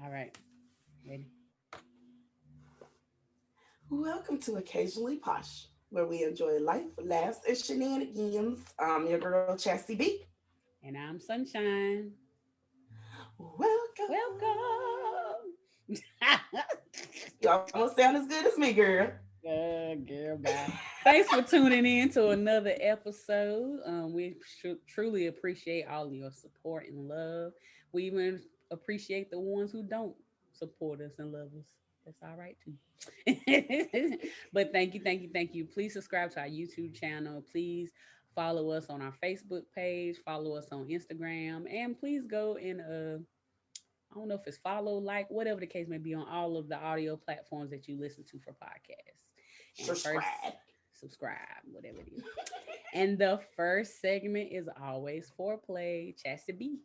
All right. Ready? Welcome to Occasionally Posh, where we enjoy life, laughs, and shenanigans. I'm your girl, Chassie B. And I'm Sunshine. Welcome. Welcome. You almost sound as good as me, girl. Girl, bye. Thanks for tuning in to another episode. We truly appreciate all your support and love. We even appreciate the ones who don't support us and love us. That's all right too. But thank you, thank you, thank you. Please subscribe to our YouTube channel. Please follow us on our Facebook page. Follow us on Instagram, and please go and I don't know if it's follow, like, whatever the case may be on all of the audio platforms that you listen to for podcasts. And first, Subscribe. subscribe, whatever it is. And the first segment is always foreplay. Chastity B.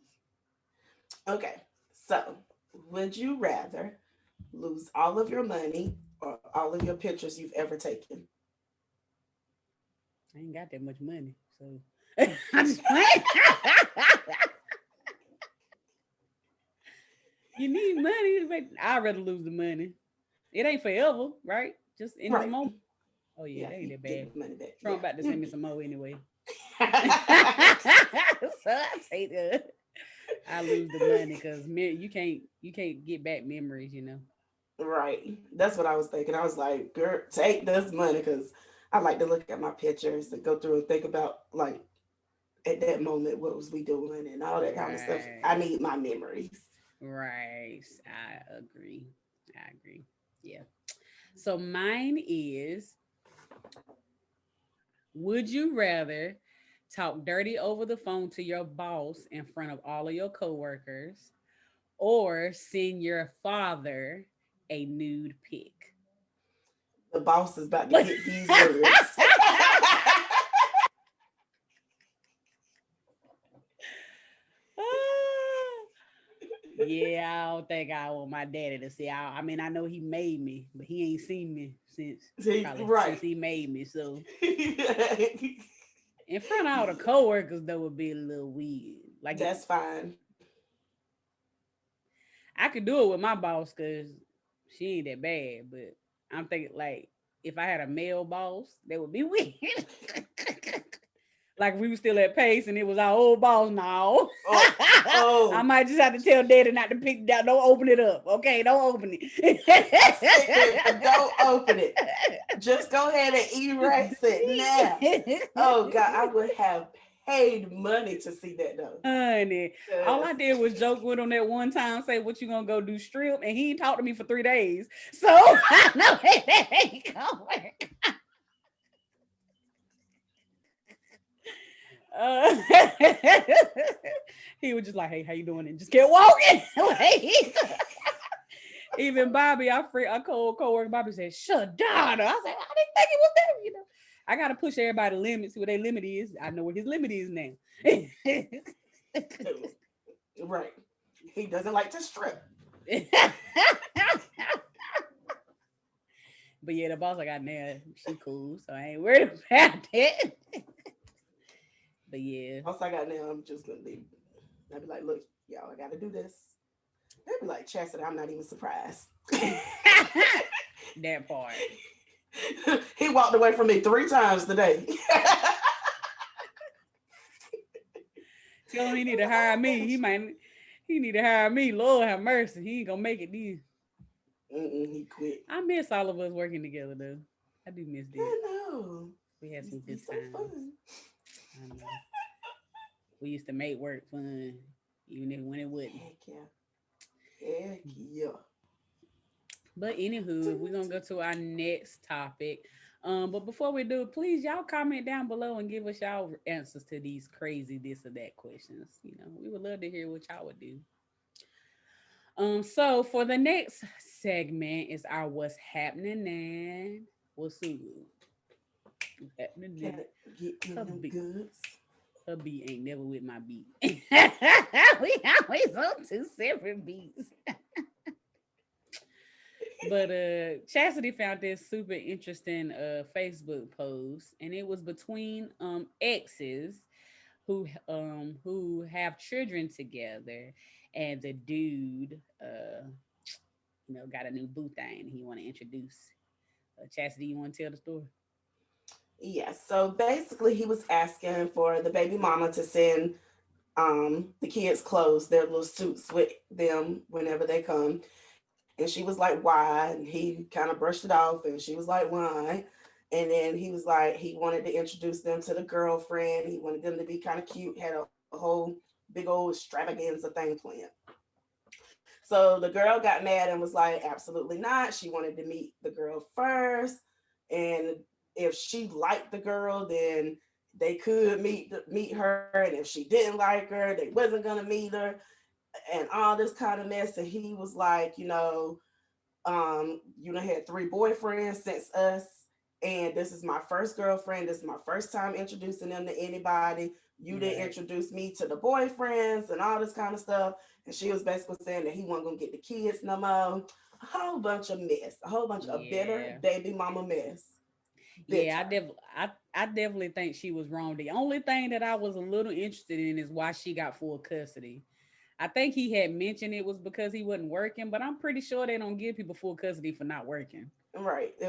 Okay, so would you rather lose all of your money or all of your pictures you've ever taken? I ain't got that much money, so I'm just playing. You need money, but I'd rather lose the money. It ain't forever, right? Just in this Right. moment. Oh yeah, Yeah, that ain't you that get bad. the money back. Yeah. Trump about to You send me some more anyway. So get. I take that. I lose the money because you can't get back memories, you know. Right. That's what I was thinking. I was like, girl, take this money because I like to look at my pictures and go through and think about like at that moment what was we doing and all that kind of stuff. I Right. need my memories. Right. I agree. I agree. Yeah. So mine is, would you rather talk dirty over the phone to your boss in front of all of your coworkers or send your father a nude pic? The boss is about to get these words. Yeah, I don't think I want my daddy to see. I mean, I know he made me, but he ain't seen me since See, probably right. since he made me. So Yeah, in front of all the coworkers, though, would be a little weird. Like that's fine. I could do it with my boss because she ain't that bad, but I'm thinking like if I had a male boss, that would be weird. Like if we were still at Pace and it was our old boss now. Oh, I oh, might just have to tell daddy not to pick it down. Don't open it up. Okay, don't open sit there. Don't open it. Just go ahead and erase it now. Oh God, I would have paid money to see that though. Honey, all 'Cause I did was joke with him that one time, say, "What you gonna go do strip?" And he ain't talked to me for 3 days. So I know it ain't gonna work. Uh, he was just like, "Hey, how you doing?" And just kept walking. Like, even Bobby, I called coworker Bobby said, "Shut down." I said, "I didn't think it was that." You know, I gotta push everybody limits. See what their limit is. I know what his limit is now. right, he doesn't like to strip. But yeah, the boss I got now, she cool, so I ain't worried about it. But yeah, Also, I got now. I'm just gonna leave. I'd be like, look, y'all, I got to do this. They'd be like, Chastity, I'm not even surprised. that part. He walked away from me 3 times today. Tell him he need to hire me. He need to hire me. Lord have mercy. He ain't gonna make it these. He quit. I miss all of us working together though. I do miss that. I know. We had Used some to be good so times. fun. I know. We used to make work fun, even if when it wouldn't. Heck yeah. Heck yeah. But anywho, we're gonna go to our next topic. But before we do, please y'all comment down below and give us y'all answers to these crazy this or that questions. You know, we would love to hear what y'all would do. So for the next segment is our what's happening and what's happening Can in I get her in them beat. goods? Her beat ain't never with my beat. We always on two separate beats. But Chastity found this super interesting Facebook post, and it was between exes who have children together, and the dude got a new boo thing he want to introduce. Chastity, you want to tell the story? Yes. So basically, he was asking for the baby mama to send the kids clothes, their little suits with them whenever they come. And she was like, why? And he kind of brushed it off, and she was like, why? And then he was like, he wanted to introduce them to the girlfriend. He wanted them to be kind of cute, had a whole big old extravaganza thing planned. So the girl got mad and was like, absolutely not. She wanted to meet the girl first. And if she liked the girl, then they could meet her. And if she didn't like her, they wasn't gonna meet her, and all this kind of mess. And he was like, you know, had three boyfriends since us, and this is my first girlfriend. This is my first time introducing them to anybody. You didn't Right. introduce me to the boyfriends and all this kind of stuff. And she was basically saying that he wasn't gonna get the kids no more. A whole bunch of mess, a whole bunch of bitter Yeah. baby mama mess. Yeah, Bitter. I definitely think she was wrong. The only thing that I was a little interested in is why she got full custody. I think he had mentioned it was because he wasn't working, but I'm pretty sure they don't give people full custody for not working. Right. I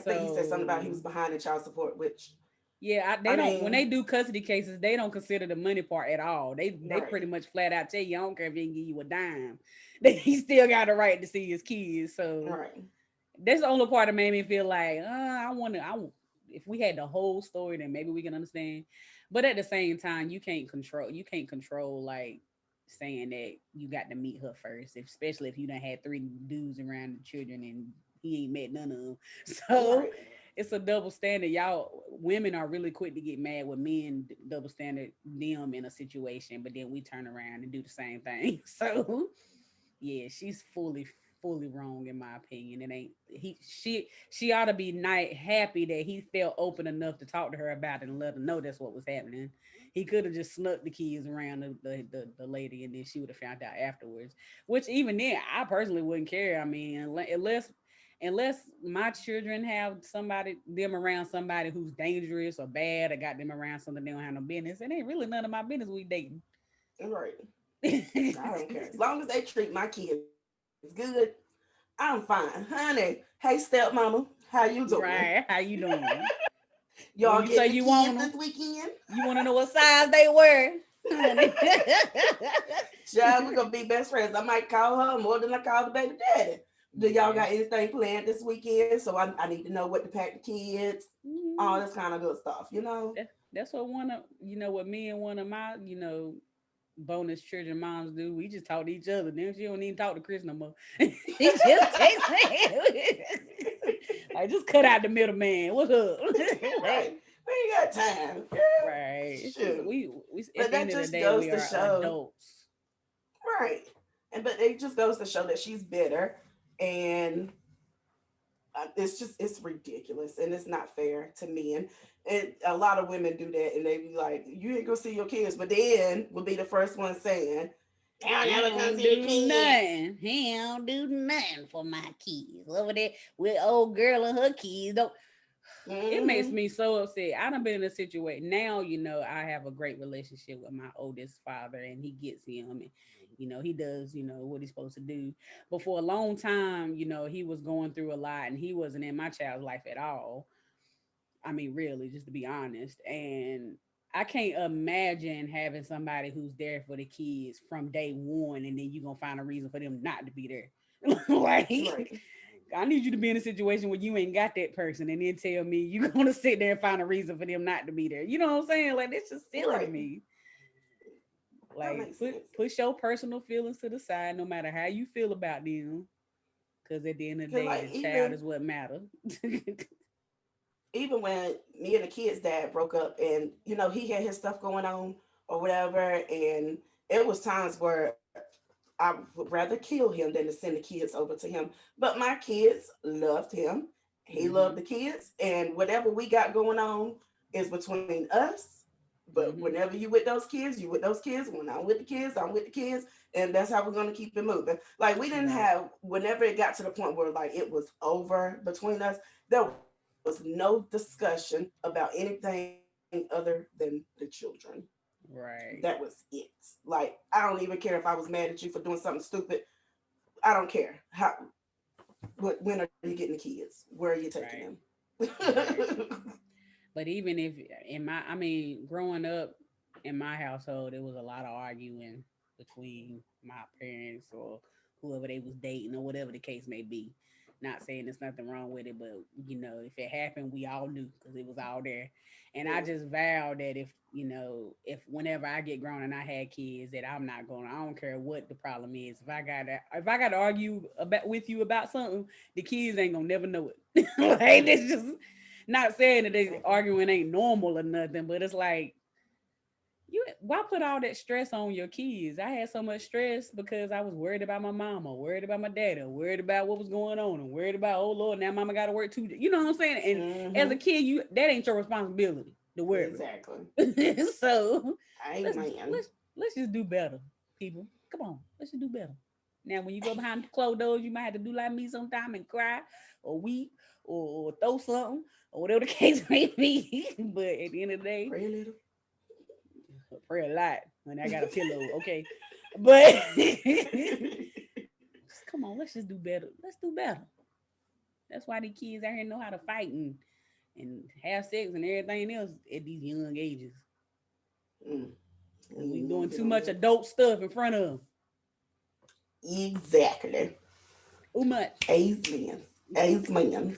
think he said something about he So was behind in child support, which yeah, I they don't when they mean, do custody cases, they don't consider the money part at all. They pretty right, much flat out tell you, I don't care if he can give you a dime. He still got a right to see his kids. So right, that's the only part that made me feel like if we had the whole story, then maybe we can understand. But at the same time, you can't control like saying that you got to meet her first, especially if you done had three dudes around the children and he ain't met none of them. So right, it's a double standard. Y'all women are really quick to get mad when men double standard them in a situation, but then we turn around and do the same thing. So yeah, she's fully wrong in my opinion. It ain't she ought to be happy that he felt open enough to talk to her about it and let her know that's what was happening. He could have just snuck the kids around the lady, and then she would have found out afterwards. Which even then, I personally wouldn't care. I mean, unless my children have them around somebody who's dangerous or bad, or got them around something they don't have no business, it ain't really none of my business we dating. right. I don't care. As long as they treat my kids good, I'm fine. Honey, hey stepmama, how you doing? Right? How you doing? Y'all When getting you the say you kids want this them, weekend? you want to know what size they were, honey. Child, we're gonna be best friends. I might call her more than I call the baby daddy. Do y'all Yeah. got anything planned this weekend? So I need to know what to pack the kids, all Mm, this kind of good stuff, you know? that's what one of what me and one of my bonus children moms do. We just talk to each other. Then she don't even talk to Chris no more. He just takes me. Like, just cut out the middleman. What's up? Right. Like, We ain't got time, girl. right. Shoot. We at But the that end of the just day goes we to are show, adults. right. But it just goes to show that she's bitter, and it's ridiculous, and it's not fair to men. And a lot of women do that, and they be like, you ain't gonna see your kids, but then will be the first one saying, I'll He never come don't see your do kids. nothing. He don't do nothing for my kids. Over there with old girl and her kids. Don't It makes Mm-hmm. me so upset. I done been in a situation now, I have a great relationship with my oldest father, and he gets him, and he does, what he's supposed to do. But for a long time, he was going through a lot, and he wasn't in my child's life at all. I mean, really, just to be honest. And I can't imagine having somebody who's there for the kids from day one, and then you're gonna find a reason for them not to be there. Like, Right. I need you to be in a situation where you ain't got that person, and then tell me you're gonna sit there and find a reason for them not to be there. You know what I'm saying? Like, it's just silly to Right. me. That Like, makes put sense. push your personal feelings to the side, no matter how you feel about them, because at the end of the Cause day, like the child even is what matters. even when me and the kid's dad broke up, and he had his stuff going on or whatever, and it was times where I would rather kill him than to send the kids over to him. But my kids loved him. He loved Mm-hmm. the kids, and whatever we got going on is between us. But Mm-hmm. whenever you with those kids, you with those kids. When I'm with the kids, I'm with the kids, and that's how we're gonna keep it moving. Like we didn't Right. have. Whenever it got to the point where like it was over between us, there was no discussion about anything other than the children. That Right. was it. Like I don't even care if I was mad at you for doing something stupid. I don't care. How when are you getting the kids? Where are you taking them? Right. Right. But even if I mean, growing up in my household, there was a lot of arguing between my parents or whoever they was dating or whatever the case may be. Not saying there's nothing wrong with it, but if it happened, we all knew because it was all there. And I Yeah. just vowed that if whenever I get grown and I had kids, that I'm not going. I don't care what the problem is. If I got to argue about with you about something, the kids ain't gonna never know it. Like it's just not saying that they Exactly. arguing ain't normal or nothing, but it's like why put all that stress on your kids? I had so much stress because I was worried about my mama, worried about my daddy, worried about what was going on, and worried about, oh Lord, now mama gotta work too. You know what I'm saying? And as a Mm-hmm. kid, that ain't your responsibility to worry. Exactly. So let's Amen. let's just do better, people. Come on, let's just do better. Now, when you go behind the closed doors, you might have to do like me sometime and cry or weep or throw something or whatever the case may be. But at the end of the day, Pray a little. I pray a lot when I got a pillow, okay? But just come on, let's just do better. Let's do better. That's why these kids out here know how to fight and have sex and everything else at these young ages. Mm. Because We we ain't gonna doing get too on much that. adult stuff in front of them. Exactly. Too much. Amen. Amen.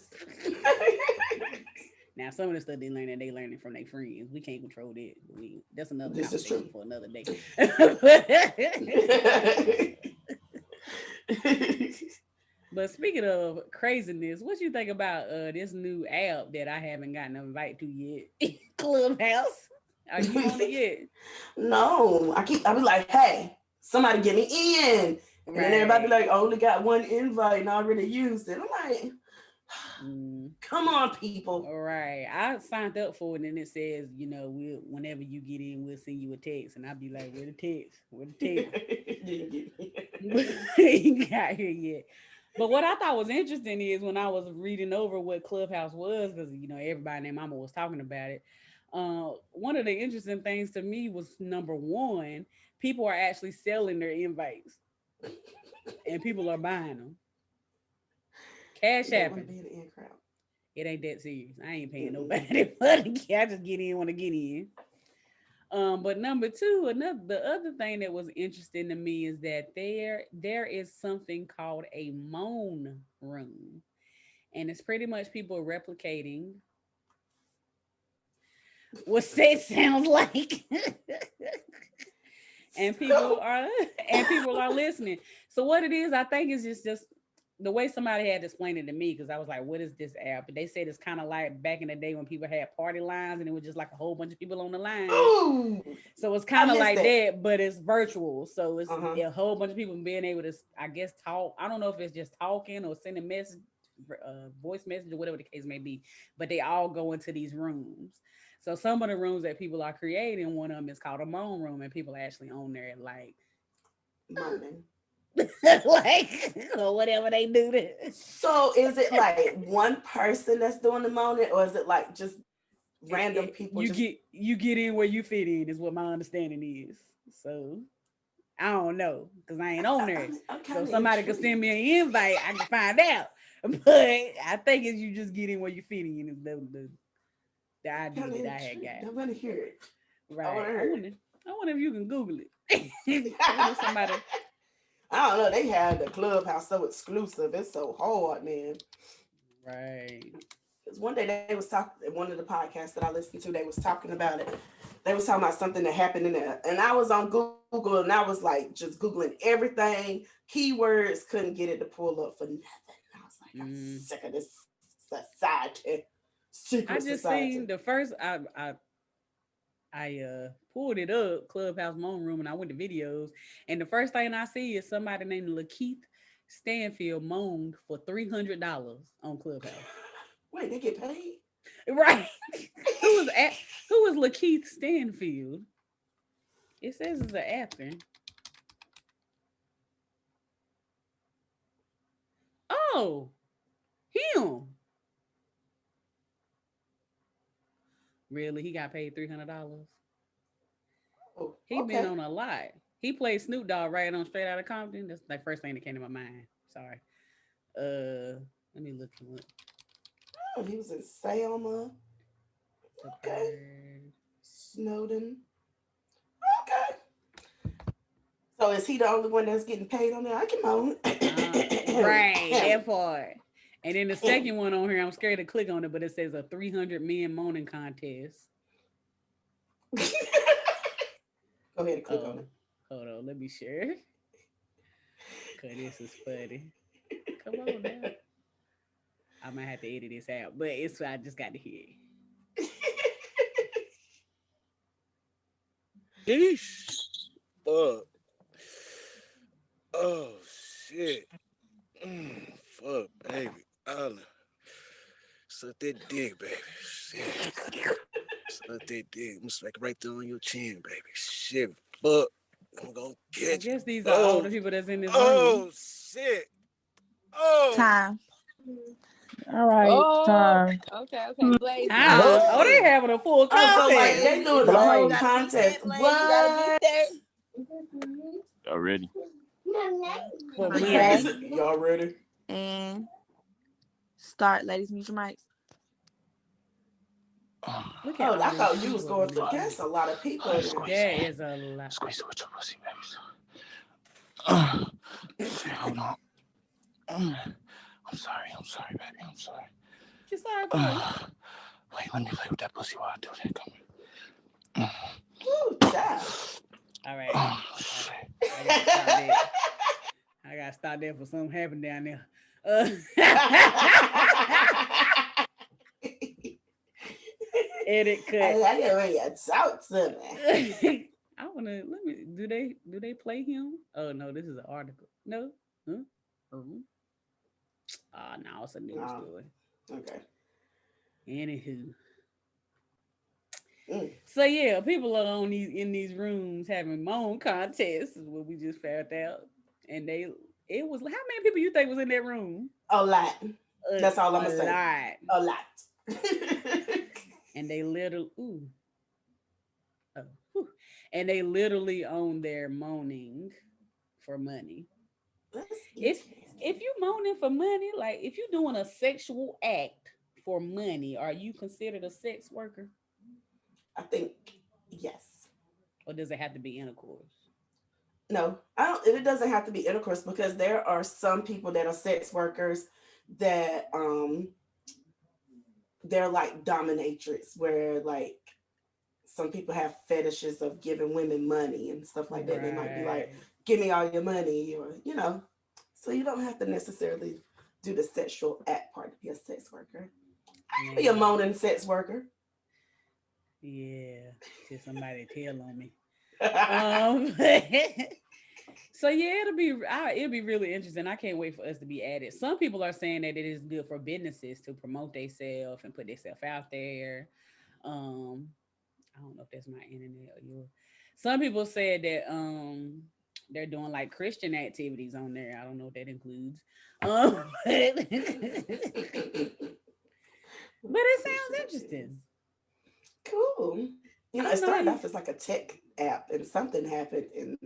Now, some of the stuff they learning from their friends. We can't control that. That's another This is conversation true. for another day. But speaking of craziness, what you think about this new app that I haven't gotten an invite to yet? Clubhouse. Are you on it yet? No, I be like, hey, somebody get me in. And then everybody be Right. like, I only got one invite and I already used it. I'm like, Mm, come on, people. all right. I signed up for it and it says, whenever you get in, we'll send you a text. And I'll be like, where the text? Where the text? Didn't get me. Ain't got here yet. But what I thought was interesting is when I was reading over what Clubhouse was, because everybody named Mama was talking about it. One of the interesting things to me was number one, people are actually selling their invites and people are buying them. Cash You don't want to happen. be in the in crowd. It ain't that serious. I ain't paying Mm-mm. nobody money. I just get in when I get in. But number two, the other thing that was interesting to me is that there is something called a moan room, and it's pretty much people replicating what sex sounds like, and people So, are and people are listening. So what it is, I think, is just the way somebody had explained it to me because I was like, "What is this app?" And they said it's kind of like back in the day when people had party lines and it was just like a whole bunch of people on the line. ooh, So it's I kind of missed like that. that, but it's virtual. So it's Uh-huh. a whole bunch of people being able to, I guess, talk. I don't know if it's just talking or sending message, voice message or whatever the case may be. But they all go into these rooms. So some of the rooms that people are creating, one of them is called a moan room, and people actually own there like, Moaning. like or whatever they do. To. So is it like one person that's doing the moaning, or is it like just random people just You get in where you fit in is what my understanding is. So I don't know because I ain't on there. I'm So kind of somebody could send intrigued. me an invite. I can find out. But I think it's you just get in where you fit in is the idea Kind of that I had got. intrigued. I want to hear it. I want Right. to I hear it. wonder. I wonder if you can Google it. I wonder if somebody. I don't know. They had the Clubhouse so exclusive. It's so hard, man. Right. Because one day they was talking, one of the podcasts that I listened to, they was talking about it. They was talking about something that happened in there. And I was on Google and I was like just Googling everything, keywords, couldn't get it to pull up for nothing. I was like, I'm Mm. sick of this society, I secret just society. seen the first. I I pulled it up, Clubhouse Moan Room, and I went to videos. And the first thing I see is somebody named Lakeith Stanfield moaned for $300 on Clubhouse. Wait, they get paid? Right. who was at who was Lakeith Stanfield? It says it's an actor. Oh, him. Really? He got paid $300? Oh, He been okay. on a lot. He played Snoop Dogg right on Straight Outta Compton. That's the first thing that came to my mind. Sorry. Let me look him up. Oh, he was in Selma. The Okay. bird. Snowden. Okay. So is he the only one that's getting paid on there? I can moan. Right, that part. And then the second one on here, I'm scared to click on it, but it says a 300 men moaning contest. Go ahead and click on Oh, it. hold on, let me share. Cause this is funny. Come on now. I might have to edit this out, but it's I just got to hear it. Yeesh. Fuck. Oh shit. Fuck, baby. I'll suck that dick, baby. Shit. Suck that dick. I'm gonna smack it right there on your chin, baby. Shit. Fuck. I'm gonna I get you. guess these are all Oh. the people that's in this room. Oh shit. Oh. Time. All right, Oh, time. okay. Blaze, you gotta Time. get Oh, Oh. they there. having a full Oh, so like contest. they Blaze, doing the you whole Blaze. gotta get there, contest. Blaze. You gotta get What? there. Y'all ready? For Okay. Yes. money. Y'all ready? And start, ladies. Mute your mics. Look at Oh, I all these thought you was people up going in through. this room. That's a lot of people in there. Squeeze There it. is a lot. Squeeze it with your pussy, baby. Shit, hold on. I'm sorry, baby. I'm sorry. What you sorry for? Wait, let me play with that pussy while I do that. Come Ooh, child. All here. right. Shit. I gotta stop that. I gotta stop that for something happened down there. Edit I cut. like it when you talk to me. I wanna let me do they play him? Oh no, this is an article. No? Huh? Oh. Oh no, it's a news Oh, story. okay. Anywho. Mm. So yeah, people are on these in these rooms having moan contests is what we just found out. And it was how many people you think was in that room? A lot. That's all I'm A gonna say. lot. A lot. And they literally oh, whew. And they literally own their moaning for money. That's If interesting. if you moaning for money, like if you're doing a sexual act for money, are you considered a sex worker? I think yes. Or does it have to be intercourse? No, I don't. It doesn't have to be intercourse because there are some people that are sex workers that they're like dominatrix, where like some people have fetishes of giving women money and stuff like that. They might be like, Right. "Give me all your money," or you know. So you don't have to necessarily do the sexual act part to be a sex worker. I can be a Man. moaning sex worker. Yeah. Till somebody tell on me. Um so yeah, it'll be really interesting. I can't wait for us to be added. Some people are saying that it is good for businesses to promote themselves and put themselves out there. Um, I don't know if that's my internet or yours. Some people said that they're doing like Christian activities on there. I don't know what that includes. But it sounds interesting. Cool. You know, I it know started you off as like a tech app, and something happened, and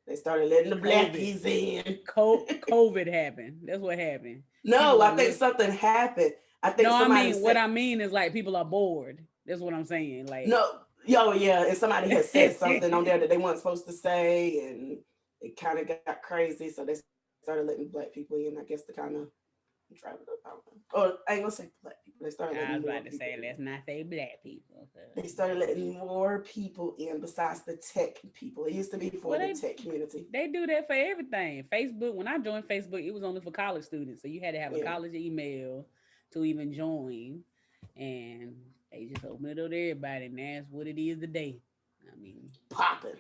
they started letting the COVID. blackies in. COVID happened. That's what happened. No, People I are think something happened. I think no, I somebody mean what said I mean is like people are bored. That's what I'm saying. Like no. Yo, yeah, and somebody had said something on there that they weren't supposed to say, and it kind of got crazy. So they started letting black people in. I guess to kind of drive it up. I don't know. Or I ain't gonna say black people. They started I letting was more about to people say, in. let's not say black people. They started letting more people in besides the tech people. It used to be for Well, the tech community. they do that for everything. Facebook. When I joined Facebook, it was only for college students, so you had to have a Yeah. college email to even join, and they just opened it up to everybody, and that's what it is today. I mean, Popping.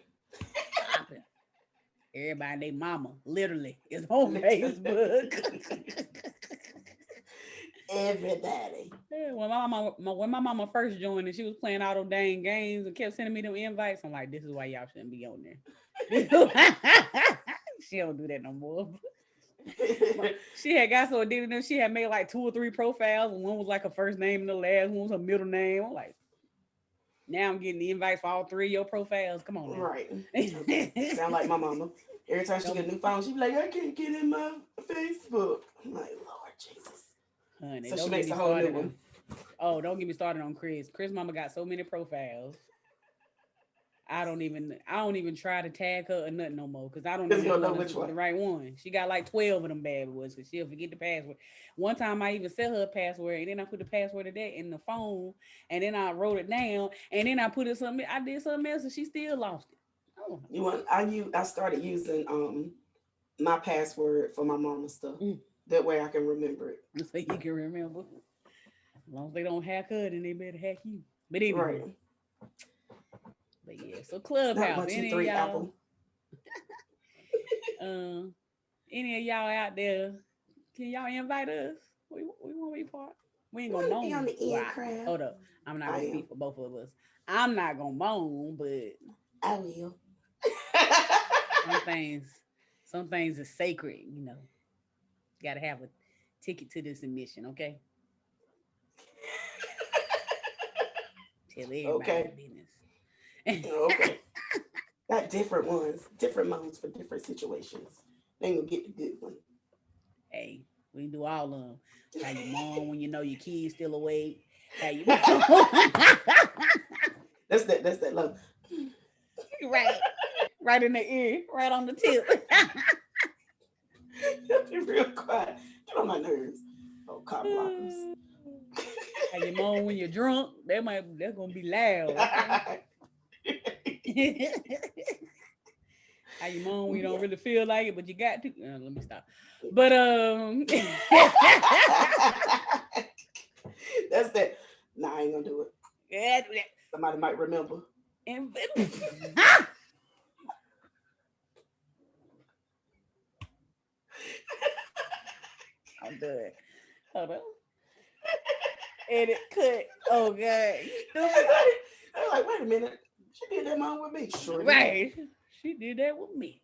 Everybody, they mama, literally, is on Facebook. Everybody. Yeah, when my mama first joined and she was playing all those dang games and kept sending me them invites, I'm like, this is why y'all shouldn't be on there. She don't do that no more. She had got so addicted to them, she had made like 2 or 3 profiles. And one was like her first name and the last one was her middle name. I'm like, now I'm getting the invites for all 3 of your profiles. Come on now. Right. Okay. Sound like my mama. Every time she get a new phone, she be like, I can't get in my Facebook. I'm like, Lord Jesus. Honey, So she makes a whole new one. Oh, don't get me started on Chris. Chris mama got so many profiles. I don't even try to tag her or nothing no more because I don't know which one. The right one. She got like 12 of them bad boys because she'll forget the password. One time I even set her a password and then I put the password of that in the phone and then I wrote it down and then I put it something. I did something else and she still lost it. Oh. I started using my password for my mama stuff. That way I can remember it. So you can remember. As long as they don't hack her, then they better hack you. But anyway. Right. But yeah, so Clubhouse, any of y'all, any of y'all out there, can y'all invite us? We want to be part. We ain't gonna moan. On the end, hold up, I'm not gonna speak for both of us. I'm not gonna moan, but I will. some things are sacred, you know. You gotta have a ticket to this admission, okay? Tell everybody business. Okay. Got different modes for different situations. Then you'll get the good one. Hey, we can do all of them. How you mom when you know your kid's still awake. How you That's that love. Right in the ear, right on the tip. That'd be real quiet. Get on my nerves. Oh, cop blockers. How you mom when you're drunk? They're gonna be loud. How you mom when you don't really feel like it, but you got to. Let me stop. But that's that. Nah, I ain't gonna do it. Yeah, somebody might remember. I'm done. Hold on. Edit cut. Oh God, you stupid. I'm like, wait a minute. She did that mom with me. Sure. Right. She did that with me.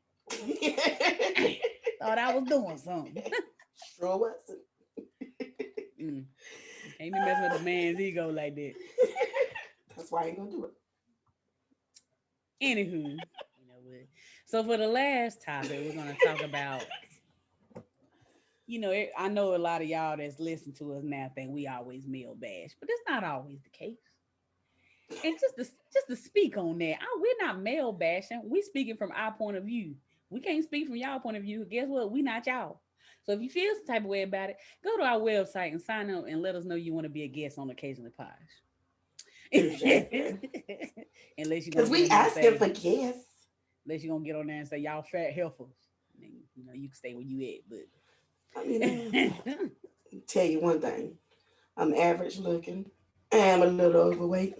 Thought I was doing something. Sure wasn't. Can't be messing with the man's ego like that. That's why I ain't gonna do it. Anywho, you know what? So for the last topic, we're gonna talk about. You know, I know a lot of y'all that's listening to us now think we always male bash, but that's not always the case. And just to speak on that, we're not male bashing. We speaking from our point of view. We can't speak from y'all point of view. Guess what? We not y'all. So if you feel some type of way about it, go to our website and sign up and let us know you want to be a guest on Occasionally Posh. Unless you because we asking for guests. Unless you're gonna get on there and say y'all fat heifers. Then, you know, you can stay where you at, but I mean, tell you one thing. I'm average looking. I'm a little overweight.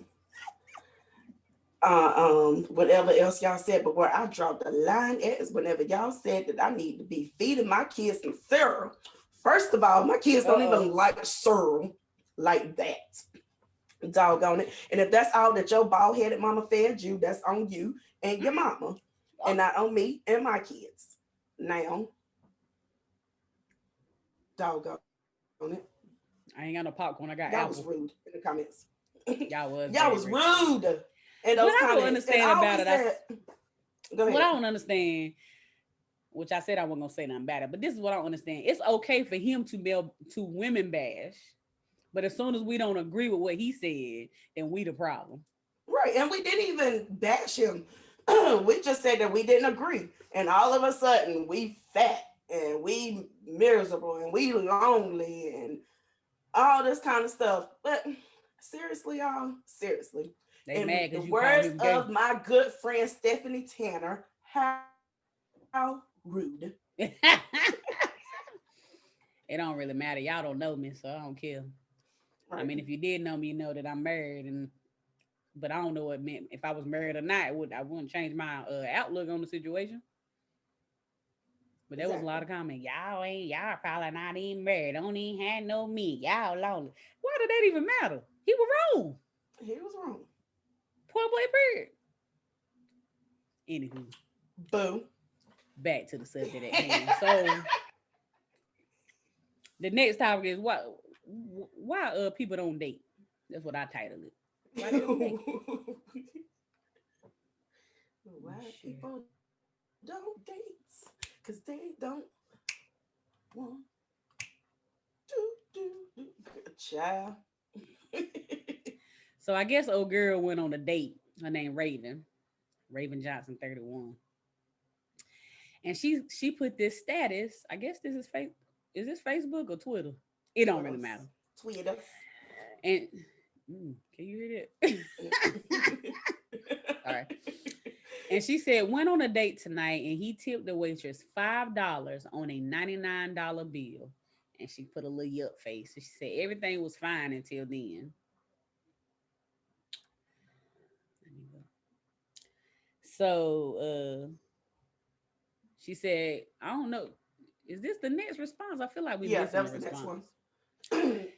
Whatever else y'all said, but where I dropped the line at is whenever y'all said that I need to be feeding my kids some cereal. First of all, my kids don't even like cereal like that. Doggone it. And if that's all that your bald-headed mama fed you, that's on you and your mama, and not on me and my kids. Now, doggone it. I ain't got no popcorn. I got Y'all apple. was rude in the comments. Y'all was rude. And those what I don't understand about it, go ahead. What I don't understand, which I said I wasn't gonna say nothing about it, but this is what I don't understand. It's okay for him to women bash, but as soon as we don't agree with what he said, then we the problem. Right, and we didn't even bash him. We just said that we didn't agree, and all of a sudden we fat and we miserable and we lonely and all this kind of stuff. But seriously, y'all, seriously. They in mad the words of my good friend Stephanie Tanner, how rude. It don't really matter. Y'all don't know me, so I don't care. Right. I mean, if you did know me, you know that I'm married and but I don't know what it meant. If I was married or not, I wouldn't change my outlook on the situation. But there was a lot Exactly. of comments. Y'all probably not even married. Don't even have no me. Y'all lonely. Why did that even matter? He was wrong. He was wrong. Point blank period. Anywho, Boo. back to the subject at hand. So the next topic is why people don't date. That's what I titled it. Why they don't date? Why Sure. people don't date? Because they don't want to. Child. So I guess old girl went on a date. Her name Raven. Raven Johnson, 31. And she put this status. I guess this is fake. Is this Facebook or Twitter? It don't really Twitters. matter. Twitters. And can you hear that? All right. And she said went on a date tonight, and he tipped the waitress $5 on a $99 bill. And she put a little yuck face. And she said everything was fine until then. So she said, I don't know. Is this the next response? I feel like we Yeah, that missing was the the next response.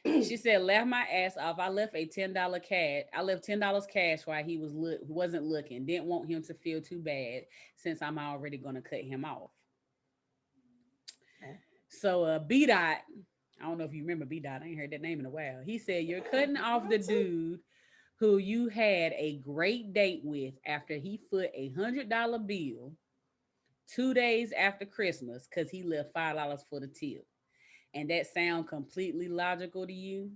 one. She said, "Laugh my ass off. I left a $10 cash. I left $10 cash while he wasn't looking. Didn't want him to feel too bad since I'm already gonna cut him off." So B dot, I don't know if you remember B dot. I ain't heard that name in a while. He said, "You're cutting off the dude who you had a great date with after he foot $100 bill 2 days after Christmas because he left $5 for the tip. And that sound completely logical to you?"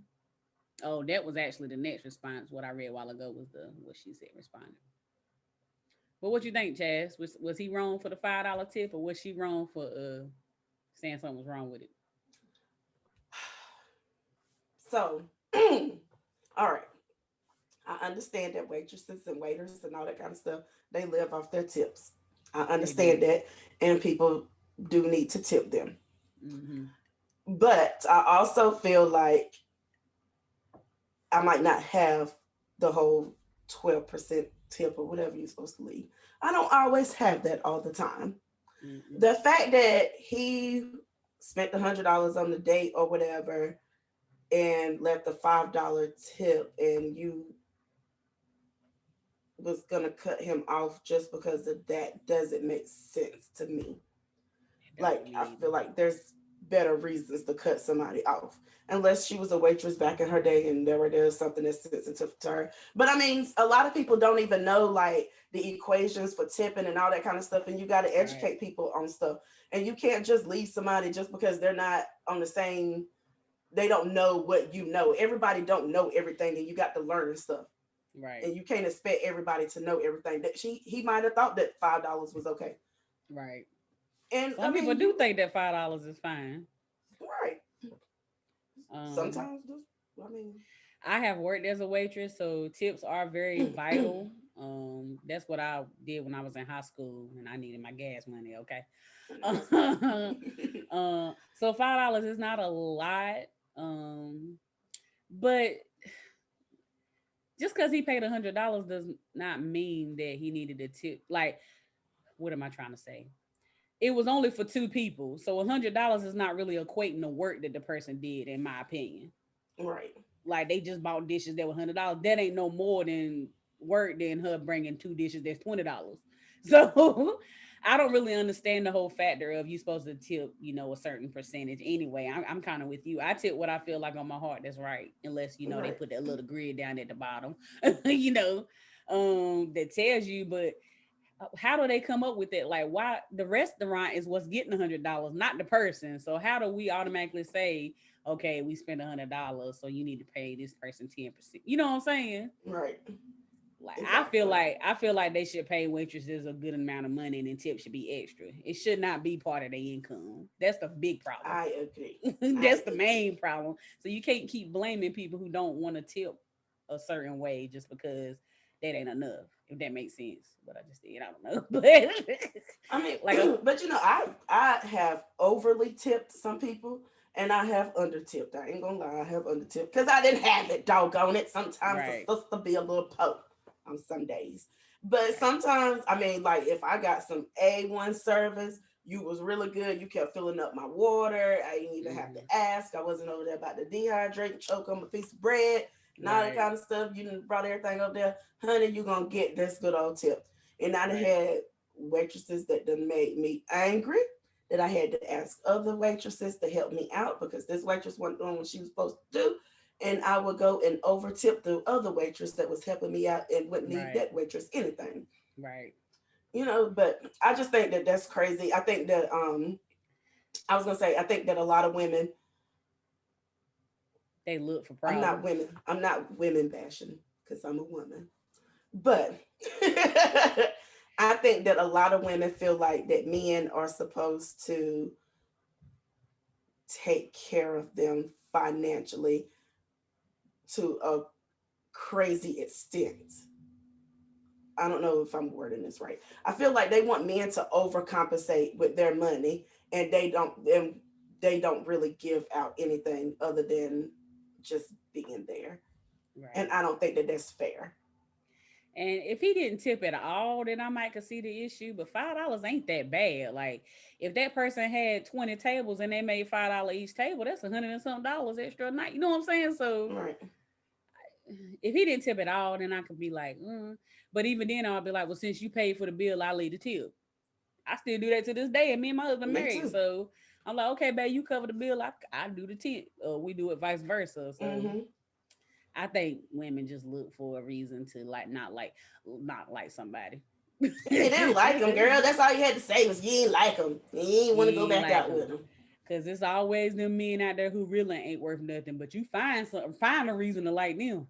Oh, that was actually the next response. What I read a while ago was the what she said responding. But what you think, Chaz? Was he wrong for the $5 tip, or was she wrong for saying something was wrong with it? So, all right. I understand that waitresses and waiters and all that kind of stuff, they live off their tips. I They do. understand that, and people do need to tip them. Mm-hmm. But I also feel like I might not have the whole 12% tip or whatever you're supposed to leave. I don't always have that all the time. Mm-mm. The fact that he spent $100 on the date or whatever and left a $5 tip, and you was gonna cut him off just because of that doesn't make sense to me. It don't with Like, I me either. feel like there's better reasons to cut somebody off, unless she was a waitress back in her day and there's something that's sensitive to her. But I mean, a lot of people don't even know like the equations for tipping and all that kind of stuff, and you got to Right. educate people on stuff. And you can't just leave somebody just because they're not on the same. They don't know what you know. Everybody don't know everything, and you got to learn stuff. Right. And you can't expect everybody to know everything. That he might have thought that $5 was okay. Right. And I Some people mean, do you think that $5 is fine. right. Um, Sometimes, I mean, I have worked as a waitress, so tips are very vital. That's what I did when I was in high school and I needed my gas money. Okay. in high school. So $5 is not a lot. Um, but just because he paid $100 does not mean that he needed a tip. Like, what am I trying to say? It was only for two people, so $100 is not really equating the work that the person did, in my opinion. Right. Like they just bought dishes that were $100. That ain't no more than work than her bringing two dishes that's $20. So I don't really understand the whole factor of you supposed to tip, a certain percentage. Anyway, I'm kind of with you. I tip what I feel like on my heart that's right, unless they Right. put that little grid down at the bottom, that tells you. But how do they come up with it? Like, why the restaurant is what's getting $100, not the person? So how do we automatically say, okay, we spent $100, so you need to pay this person 10%? You know what I'm saying? Right. Like Exactly. I feel like they should pay waitresses a good amount of money, and then tips should be extra. It should not be part of their income. That's the big problem. I agree. That's I the agree. main problem. So you can't keep blaming people who don't want to tip a certain way just because that ain't enough. If that makes sense, what I just did, I don't know, but I mean, like a but I have overly tipped some people, and I have under tipped. I ain't gonna lie, I have under tipped because I didn't have it. Doggone it. Sometimes it's right. supposed to be a little poke. on some days. But sometimes, I mean, like if I got some A1 service, you was really good. You kept filling up my water. I didn't even have to ask. I wasn't over there about to dehydrate, choke on a piece of bread, and all that kind of stuff. You done brought everything up there. Honey, you going to get this good old tip. And I done had waitresses that done made me angry, that I had to ask other waitresses to help me out because this waitress wasn't doing what she was supposed to do. And I would go and over tip the other waitress that was helping me out and wouldn't leave that waitress anything. Right. You know, but I just think that that's crazy. I think that I was gonna say I think that a lot of women, they look for problems. I'm not women bashing because I'm a woman, but I think that a lot of women feel like that men are supposed to take care of them financially to a crazy extent. I don't know if I'm wording this right. I feel like they want men to overcompensate with their money, and they don't really give out anything other than just being there. Right. And I don't think that that's fair. And if he didn't tip at all, then I might could see the issue. But $5 ain't that bad. Like if that person had 20 tables and they made $5 each table, that's $100 and something extra a night. You know what I'm saying? So right. If he didn't tip at all, then I could be like, but even then I'll be like, well, since you paid for the bill, I'll leave the tip. I still do that to this day, and me and my husband married, so I'm like, okay, babe, you cover the bill, I do the tip. We do it vice versa. So I think women just look for a reason to not like somebody. You didn't like him, girl. That's all you had to say was you ain't like him. You ain't want to go back out with him. Cause it's always them men out there who really ain't worth nothing, but you find a reason to like them.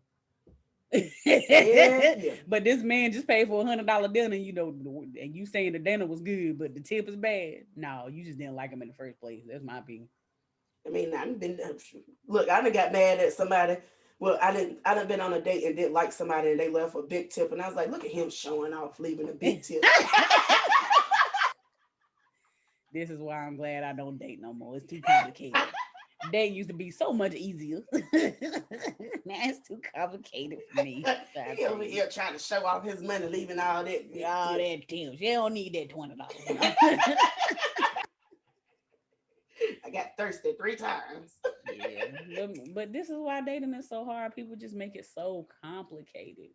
Yeah. But this man just paid for $100 dinner, and you saying the dinner was good, but the tip is bad. No, you just didn't like him in the first place. That's my opinion. I mean, I done got mad at somebody. Well, I done been on a date and didn't like somebody, and they left a big tip, and I was like, look at him showing off, leaving a big tip. This is why I'm glad I don't date no more. It's too complicated. Date used to be so much easier. Now it's too complicated for me. He over here trying to show off his money, leaving all that tips. You don't need that $20. I got thirsty 3 times. Yeah, but this is why dating is so hard. People just make it so complicated.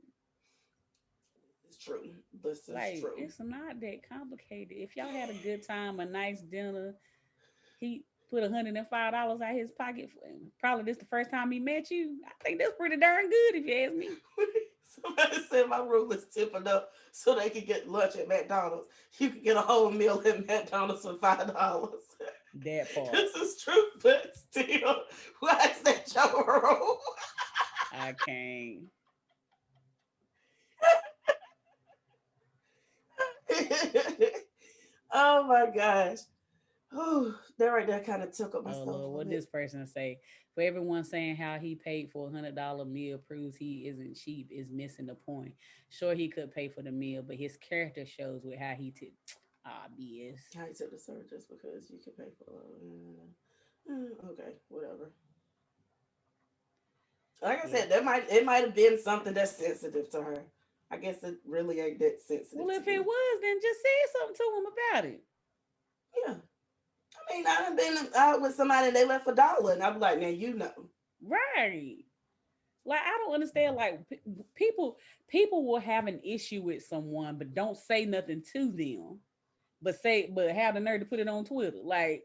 It's true. This is true. It's not that complicated. If y'all had a good time, a nice dinner, he put $105 out his pocket. Probably this the first time he met you. I think that's pretty darn good if you ask me. Somebody said my rule is tipping up so they can get lunch at McDonald's. You can get a whole meal at McDonald's for $5. That part. This is true, but still, why is that your rule? I can't. Oh my gosh. Oh, that right there kind of took up my soul. Lord, what this person say? For everyone saying how he paid for $100 meal proves he isn't cheap is missing the point. Sure, he could pay for the meal, but his character shows with how he took. BS. How he took the service just because you could pay for okay, whatever. Like I said, it might have been something that's sensitive to her. I guess it really ain't that sensitive. Well, if it was, then just say something to him about it. Yeah. I mean, I done been out with somebody and they left $1, and I'm like, now you know. Right. Like, I don't understand. Like, people will have an issue with someone, but don't say nothing to them. But have the nerve to put it on Twitter. Like,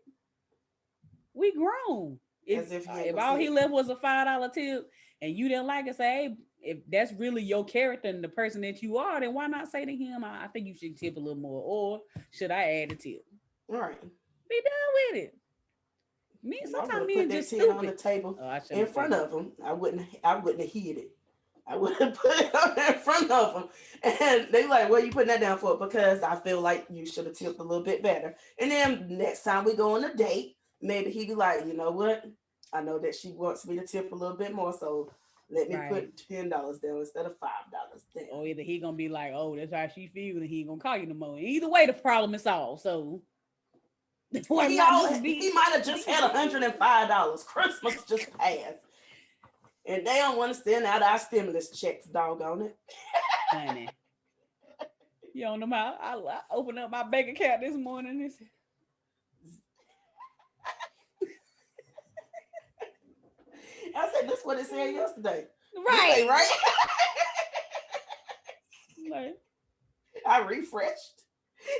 we grown. If all he left was a $5 tip and you didn't like it, say, hey, if that's really your character and the person that you are, then why not say to him, I think you should tip a little more, or should I add a tip? Right. Be done with it. Sometimes me and just stupid on the table in front of him. I wouldn't have hid it. I would have put it on there in front of them. And they like, what are you putting that down for? Because I feel like you should have tipped a little bit better. And then next time we go on a date, maybe he'd be like, you know what? I know that she wants me to tip a little bit more, so let me put $10 down instead of $5 down. Or either he gonna be like, oh, that's how she feels, and he ain't gonna call you no more. And either way, the problem is solved. So he might have just had $105. Christmas just passed. And they don't want to send out our stimulus checks, doggone it. Honey. You don't know how I opened up my bank account this morning and said, I said, this is what it said yesterday. right. This ain't right. Like, I refreshed.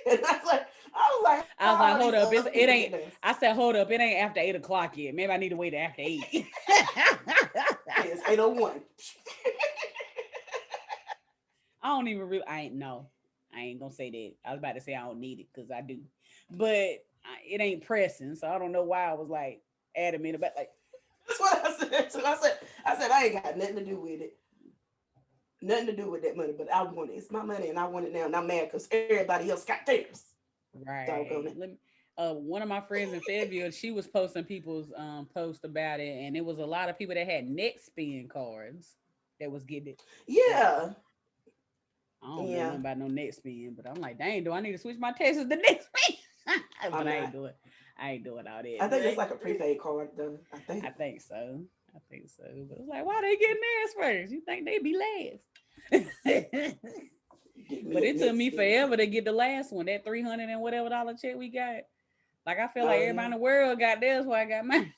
And I was like, hold up, it ain't. I said, hold up, it ain't after 8:00 yet. Maybe I need to wait after 8. It's 8:01. I don't even really. I ain't gonna say that. I was about to say I don't need it because I do, but it ain't pressing. So I don't know why I was like adamant about like. That's what I said. So I said I ain't got nothing to do with it. Nothing to do with that money, but I want it. It's my money, and I want it now. And I'm mad because everybody else got theirs. Right. One of my friends in Fayetteville, she was posting people's posts about it, and it was a lot of people that had net spin cards that was getting it. Yeah. I don't know nothing about no net spin, but I'm like, dang, do I need to switch my Texas to net spin? But I ain't doing all that. I think it's like a prepaid card, though. I think so. But it's like, why they getting theirs first? You think they be last? But it took me forever to get the last one, that $300 and whatever check we got. Like I feel like everybody in the world got theirs, so I got mine.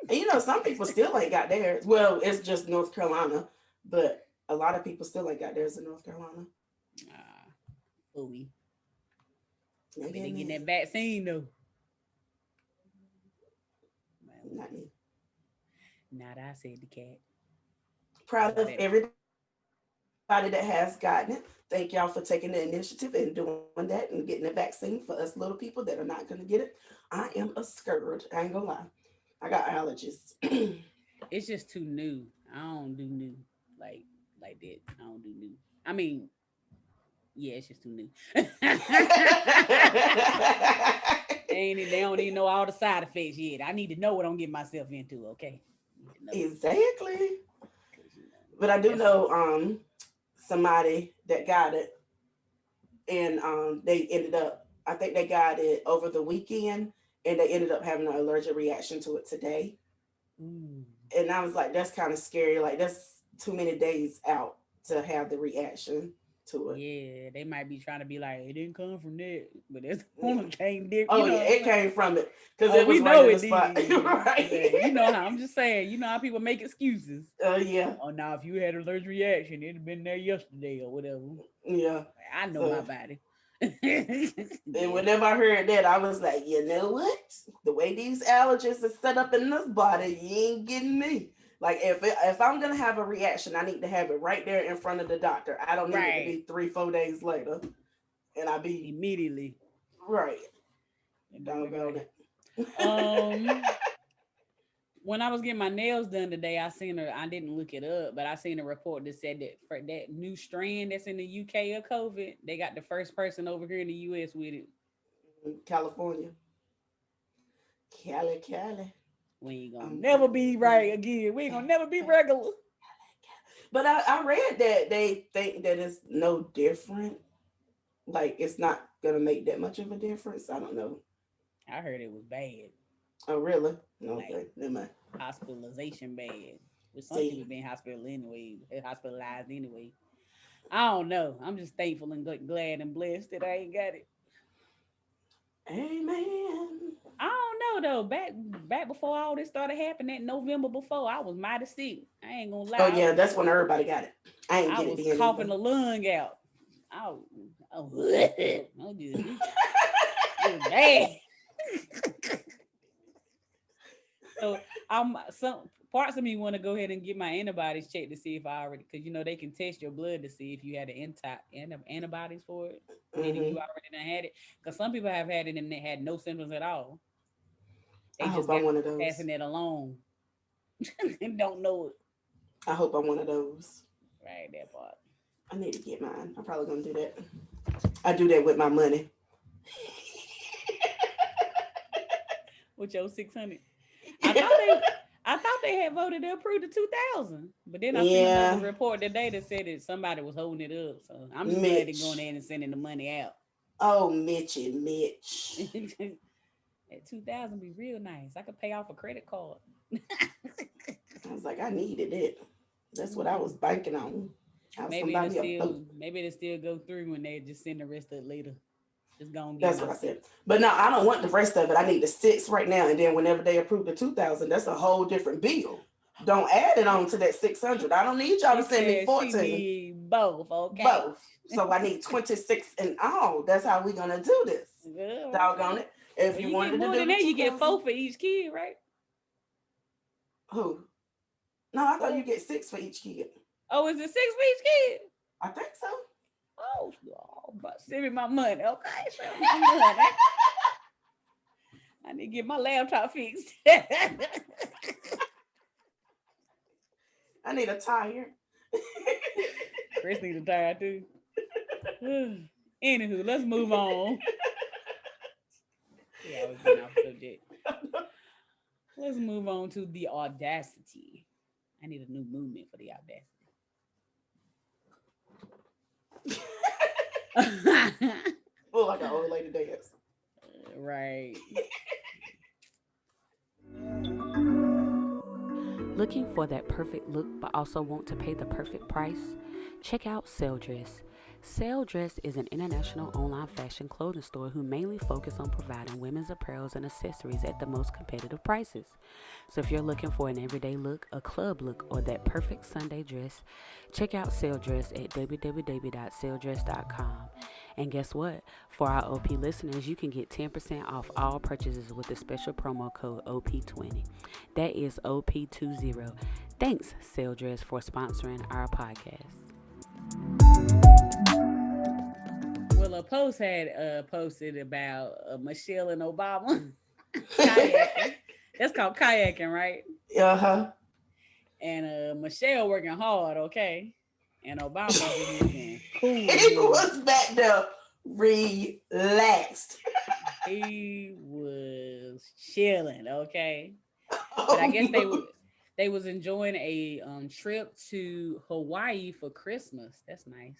And you know, some people still ain't got theirs. Well, it's just North Carolina, but a lot of people still ain't got theirs in North Carolina. Ooey. They getting that vaccine though. Not me. Not I said the cat. Proud of everybody that has gotten it. Thank y'all for taking the initiative and doing that and getting the vaccine for us little people that are not going to get it. I am scared. I ain't gonna lie. I got allergies. It's just too new. I don't do new like that. I don't do new. I mean, yeah, it's just too new. They don't even know all the side effects yet. I need to know what I'm getting myself into. Okay. Exactly. But I do know somebody that got it, and they ended up. I think they got it over the weekend, and they ended up having an allergic reaction to it today. And I was like, that's kind of scary. Like, that's too many days out to have the reaction to it. Yeah, they might be trying to be like, it didn't come from that, but it's only came different. Oh, yeah, it came from it because it was right in the spot. Right. Yeah, you know how I'm just saying. You know how people make excuses. Yeah. Oh, now if you had an allergic reaction, it'd have been there yesterday or whatever. Yeah. I know my body. And whenever I heard that, I was like, you know what? The way these allergies are set up in this body, you ain't getting me. Like if I'm gonna have a reaction, I need to have it right there in front of the doctor. I don't need it to be 3-4 days later, and I be immediately right. Doggone it. When I was getting my nails done today, I didn't look it up, but I seen a report that said that for that new strand that's in the UK of COVID, they got the first person over here in the US with it. California. Cali. We ain't gonna never be right again. We ain't gonna never be regular. But I read that they think that it's no different. Like it's not gonna make that much of a difference. I don't know. I heard it was bad. Oh really? Okay, never mind. Hospitalization bad. With some people being hospitalized anyway. I don't know. I'm just thankful and glad and blessed that I ain't got it. Amen. I don't know though. Back before all this started happening, that November before, I was mighty sick. I ain't gonna lie. Oh yeah, that's when everybody got it. I was coughing the lung out. It was bad. So some parts of me want to go ahead and get my antibodies checked to see if I already, because you know they can test your blood to see if you had the antibodies for it, meaning you already done had it. Because some people have had it and they had no symptoms at all. They I just hope I'm one of those. passing it along and don't know it. I hope I'm one of those. Right, that part. I need to get mine. I'm probably gonna do that. I do that with my money. With your 600. I thought they had voted to approve the 2,000, but then I seen another report today that said that somebody was holding it up. So I'm just glad they're going in and sending the money out. Oh, Mitch. That 2,000 be real nice. I could pay off a credit card. I was like, I needed it. That's what I was banking on. I was gonna Maybe buy it'll me a boat. still go through when they just send the rest of it later. Just gonna get That's my what I said. 6. But no, I don't want the rest of it. I need the 6 right now, and then whenever they approve the 2,000, that's a whole different bill. Don't add it on to that 600. I don't need y'all She to send me said she 14. need both, okay? Both. So I need 26 in all. That's how we gonna do this. Good. Doggone it. If Well, you you get wanted to more do than the that, you get 2,000, 4 for each kid, right? who? No, I thought 4. you get 6 for each kid. Oh, is it 6 for each kid? I think so. Oh, but send me my money, okay? Send me my money. I need to get my laptop fixed. I need a tire. Chris need a tire too. Anywho, let's move on. Yeah, I was getting off subject. Let's move on to the audacity. I need a new movement for the audacity. Look like an old lady dance. Right. Looking for that perfect look but also want to pay the perfect price? Check out Sale Dress. Sale Dress is an international online fashion clothing store who mainly focus on providing women's apparel and accessories at the most competitive prices. So if you're looking for an everyday look, a club look, or that perfect Sunday dress, check out Sale Dress at www.saledress.com. And guess what? For our OP listeners, you can get 10% off all purchases with the special promo code OP20. That is OP20. Thanks, Sale Dress, for sponsoring our podcast. Well, a post had posted about Michelle and Obama kayaking. That's called kayaking, right? Uh-huh. And Michelle working hard, okay? And Obama was looking cool. He was back there relaxed. He was chilling, okay? But I guess they was enjoying a trip to Hawaii for Christmas. That's nice.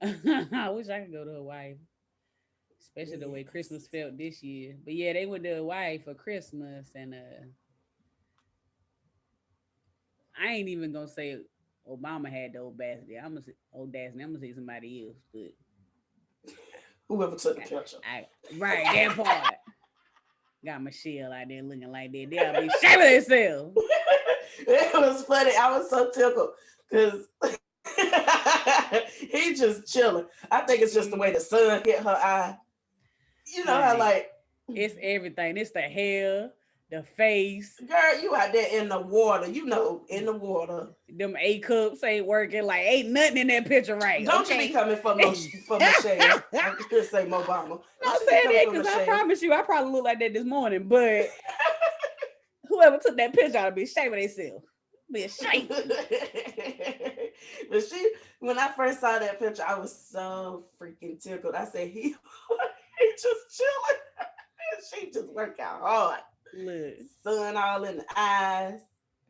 I wish I could go to Hawaii, especially the way Christmas felt this year. But yeah, they went to Hawaii for Christmas, and I ain't even gonna say Obama had the audacity. I'm gonna say somebody else, but whoever took the picture. Right, that part. Got Michelle out there looking like that. They'll be shaming themselves. It was funny. I was so tickled because he just chilling. I think it's just the way the sun hit her eye. You know how like it's everything. It's the hair, the face. Girl, you out there in the water. You know, in the water. Them A cups ain't working. Like ain't nothing in that picture right. Don't you be coming for Michelle. I could say Obama. I'm saying that because I promise you, I probably look like that this morning. But whoever took that picture ought to be shaming themselves. Be ashamed. But when I first saw that picture, I was so freaking tickled. I said, he just chilling. She just work out hard. Look. Sun all in the eyes.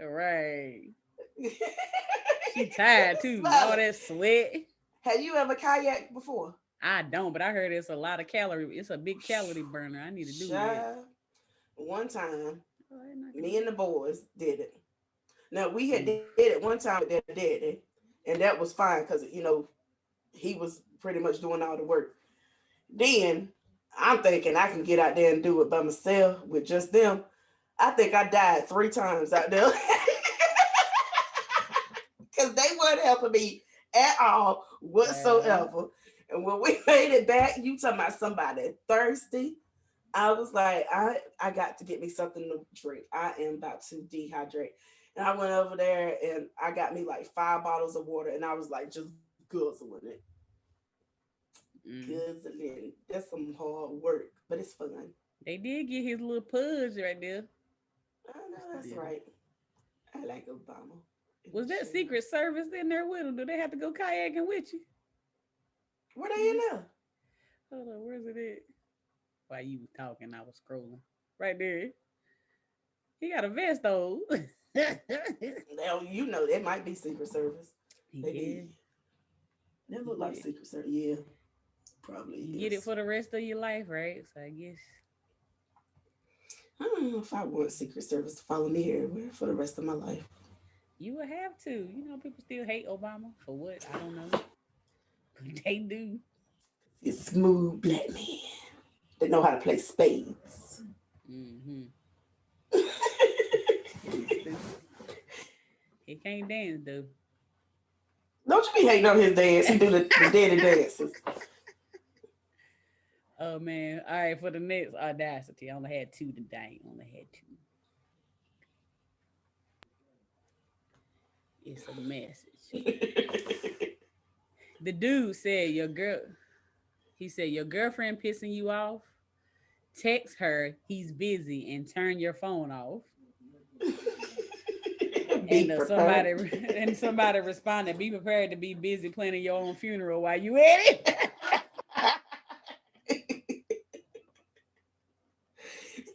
Right. She tired too. All that sweat. Have you ever kayaked before? I don't, but I heard it's a lot of calorie. It's a big calorie burner. I need to do that. One time, me and the boys did it. Now we had did it one time with their daddy, and that was fine because he was pretty much doing all the work. Then I'm thinking I can get out there and do it by myself with just them. I think I died 3 times out there because they weren't helping me at all whatsoever. And when we made it back, you talking about somebody thirsty. I was like, I got to get me something to drink. I am about to dehydrate. And I went over there and I got me like 5 bottles of water and I was like just guzzling it. Guzzling. That's some hard work, but it's fun. They did get his little pudge right there. I know that's right. I like Obama. Was that Secret Service in there with him? Do they have to go kayaking with you? Where they in there? Hold on, where's it at? While you was talking, I was scrolling. Right there. He got a vest though. Now you know that might be Secret Service. They look like Secret Service. Yeah, probably. You get it for the rest of your life, right? So I guess. I don't know if I want Secret Service to follow me everywhere for the rest of my life. You would have to. You know, people still hate Obama for what? I don't know. But they do. He's smooth black man. They know how to play spades. Mm-hmm. Stupid. He can't dance though. Don't you be hating on his dance. He do the daddy dances. Oh man. All right, for the next audacity. I only had two today. Only had two. It's a message. The dude said your girl he said your girlfriend pissing you off. Text her he's busy and turn your phone off. Be And prepared. somebody and somebody responded, "Be prepared to be busy planning your own funeral while you at it."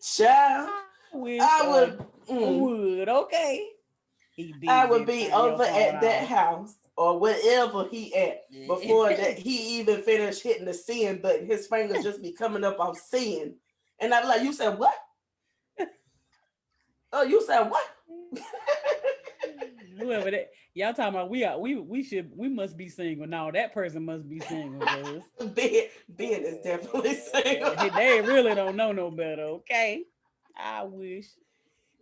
Child, I wish I would. would. Okay, he I busy would and be turn your over phone at that off. house or wherever he at before that he even finished hitting the send button. His fingers just be coming up off send, and I'm like, "You said what? Oh, you said what?" Whoever that y'all talking about, we must be single. No, that person must be single because Ben is definitely single. they really don't know no better. Okay, I wish.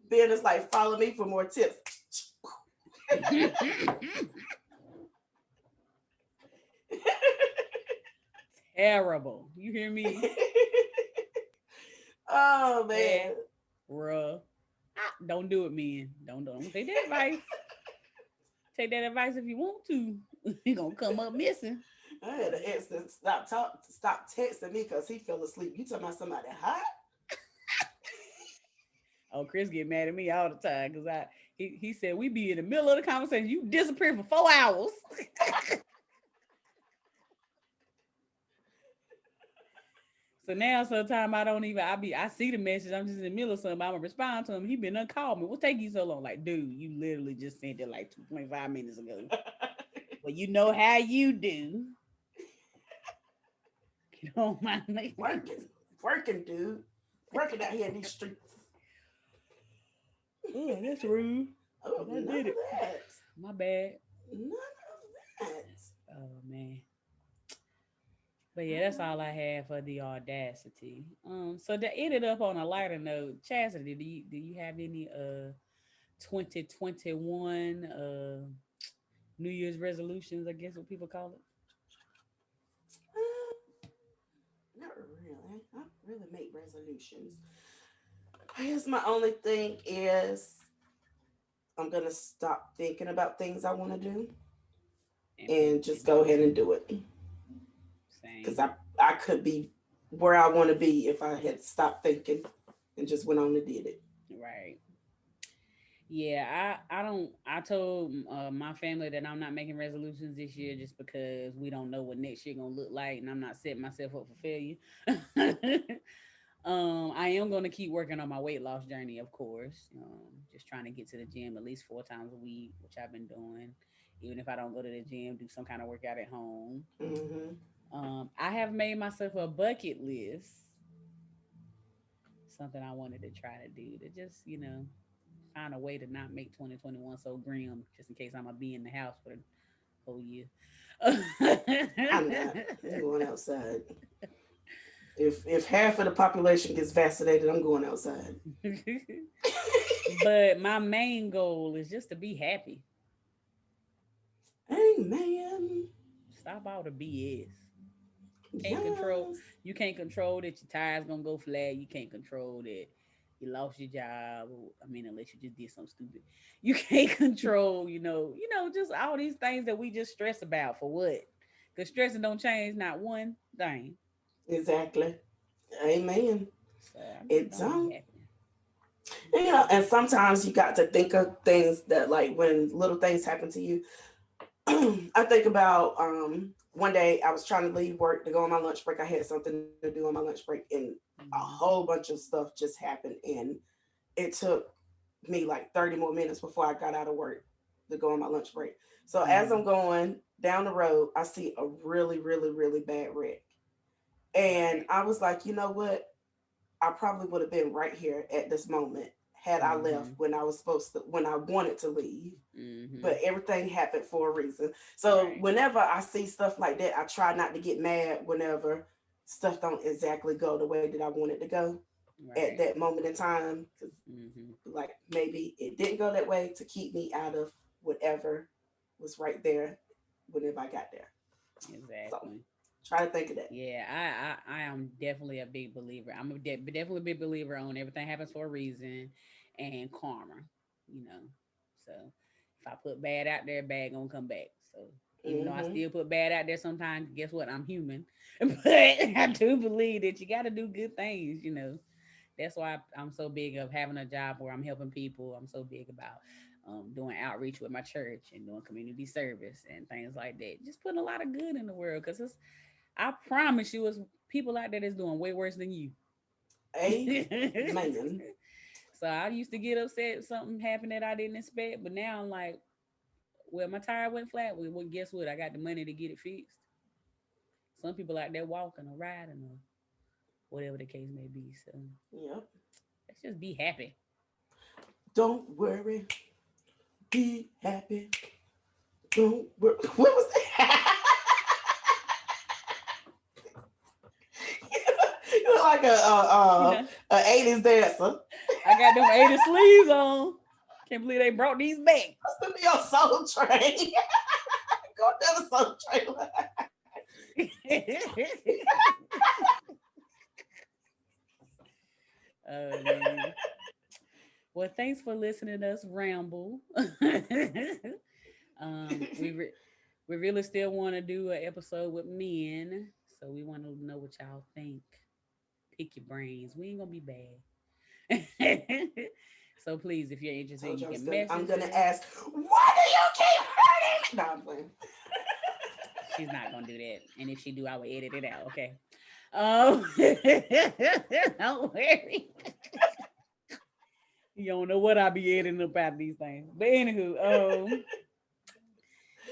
Ben is like, "Follow me for more tips." Terrible. You hear me? Oh man. Bruh. Don't do it, man. Don't take that advice. Take that advice if you want to. You gonna come up missing. I had an ex that stop texting me because he fell asleep. You talking about somebody hot? Oh, Chris get mad at me all the time because he said we be in the middle of the conversation. You disappear for 4 hours. So now sometimes I see the message, I'm just in the middle of something, I'm gonna respond to him. He been uncalled me. What take you so long? Like, dude, you literally just sent it like 2.5 minutes ago. Well, you know how you do. Get on my nerves. Working, dude. Working out here in these streets. Oh, that's rude. Oh, I none did of it. that. My bad. None of that. Oh man. But yeah, that's all I had for the audacity. So to end it up on a lighter note, Chastity, do you have any 2021 New Year's resolutions, I guess what people call it? Not really. I don't really make resolutions. I guess my only thing is I'm gonna stop thinking about things I want to do And put and it just go down. ahead and do it. Because Same. I could be where I want to be if I had stopped thinking and just went on and did it. Right. Yeah, I don't. I told my family that I'm not making resolutions this year just because we don't know what next year gonna look like, and I'm not setting myself up for failure. I am gonna keep working on my weight loss journey, of course. Just trying to get to the gym at least 4 times a week, which I've been doing. Even if I don't go to the gym, do some kind of workout at home. Hmm. I have made myself a bucket list, something I wanted to try to do to just find a way to not make 2021 so grim, just in case I'm gonna be in the house for the whole year. I'm not. I'm going outside. If half of the population gets vaccinated, I'm going outside. But my main goal is just to be happy. Amen. Stop all the BS. Can't control. Yes. You can't control that your tire's gonna go flat. You can't control that you lost your job. I mean, unless you just did something stupid. You can't control. Just all these things that we just stress about for what? Because stressing don't change not one thing. Exactly. Amen. So I'm just It's gonna be happy. and sometimes you got to think of things that like when little things happen to you. I think about one day I was trying to leave work to go on my lunch break. I had something to do on my lunch break, and a Mhm. whole bunch of stuff just happened, and it took me like 30 more minutes before I got out of work to go on my lunch break. So as I'm Mhm. going down the road, I see a really, really, really bad wreck. And Right. I was like, you know what? I probably would have been right here at this moment had I left when I was when I wanted to leave. But everything happened for a reason. So whenever I see stuff like that, I try not to get mad whenever stuff don't exactly go the way that I want it to go at that moment in time. Because like maybe it didn't go that way to keep me out of whatever was right there whenever I got there. Exactly. So, try to think of that. Yeah, I am definitely a big believer. I'm definitely a big believer on everything happens for a reason and karma, you know. So if I put bad out there, bad gonna come back. So even though I still put bad out there sometimes, guess what? I'm human. But I do believe that you got to do good things, you know. That's why I'm so big of having a job where I'm helping people. I'm so big about doing outreach with my church and doing community service and things like that. Just putting a lot of good in the world because I promise you, it's people out there that's doing way worse than you. Amen. So I used to get upset if something happened that I didn't expect, but now I'm like, well, my tire went flat. Well, guess what? I got the money to get it fixed. Some people out there walking or riding or whatever the case may be. So yep. Let's just be happy. Don't worry. Be happy. Don't worry. What was that? You look like a 80s dancer. I got them 80s sleeves on. Can't believe they brought these back. That's to be on Soul Train. Go down the Soul Train. Oh man. Well, thanks for listening to us ramble. We really still want to do an episode with men, so we want to know what y'all think. Pick your brains. We ain't gonna be bad. So please, if you're interested, you can message. I'm gonna ask, why do you keep hurting me? No, I'm playing. She's not gonna do that, and if she do, I will edit it out. Okay. Don't worry. You don't know what I be editing about these things. But anywho,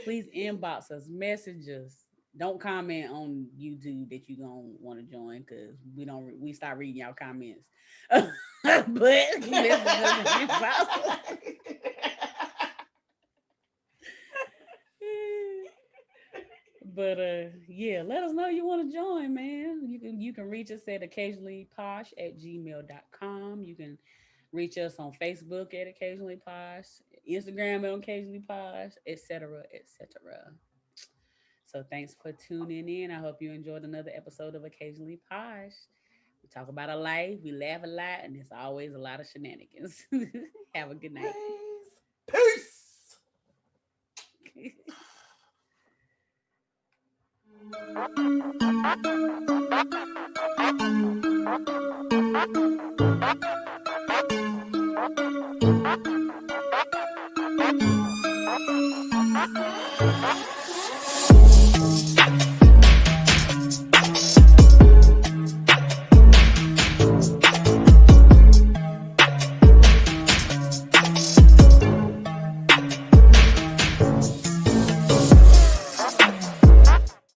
please inbox us, message us. Don't comment on YouTube that you gonna want to join because we start reading y'all comments. But message us inbox. But yeah, let us know you want to join, man. You can reach us at occasionallyposh@gmail.com. You can reach us on Facebook at Occasionally Posh, Instagram at Occasionally Posh, etc., etc. So thanks for tuning in. I hope you enjoyed another episode of Occasionally Posh. We talk about our life, we laugh a lot, and it's always a lot of shenanigans. Have a good night. Peace.